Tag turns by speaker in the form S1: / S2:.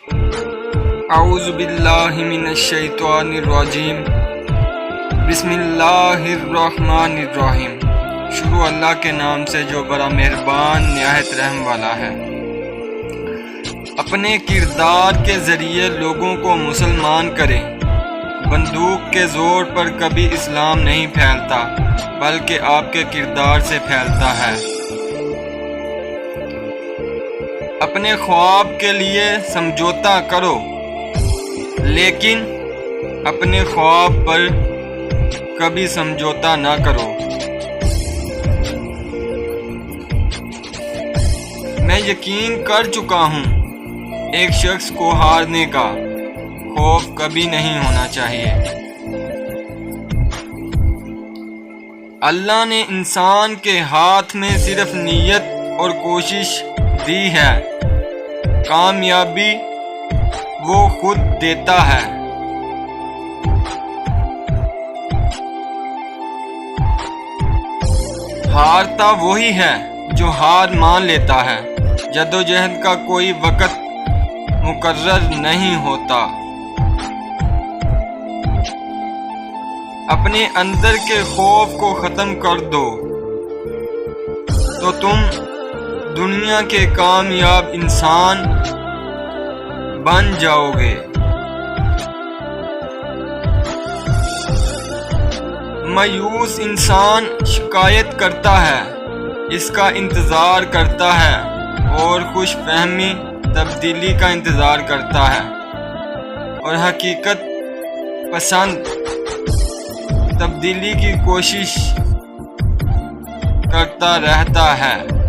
S1: اعوذ باللہ من الشیطان الرجیم بسم اللہ الرحمن الرحیم۔ شروع اللہ کے نام سے جو بڑا مہربان نہایت رحم والا ہے۔ اپنے کردار کے ذریعے لوگوں کو مسلمان کریں۔ بندوق کے زور پر کبھی اسلام نہیں پھیلتا بلکہ آپ کے کردار سے پھیلتا ہے۔ اپنے خواب کے لیے سمجھوتا کرو لیکن اپنے خواب پر کبھی سمجھوتا نہ کرو۔ میں یقین کر چکا ہوں ایک شخص کو ہارنے کا خوف کبھی نہیں ہونا چاہیے۔ اللہ نے انسان کے ہاتھ میں صرف نیت اور کوشش دی ہے، کامیابی وہ خود دیتا ہے۔ ہارتا وہی ہے جو ہار مان لیتا ہے۔ جدوجہد کا کوئی وقت مقرر نہیں ہوتا۔ اپنے اندر کے خوف کو ختم کر دو تو تم دنیا کے کامیاب انسان بن جاؤ گے۔ مایوس انسان شکایت کرتا ہے، اس کا انتظار کرتا ہے، اور خوش فہمی تبدیلی کا انتظار کرتا ہے، اور حقیقت پسند تبدیلی کی کوشش کرتا رہتا ہے۔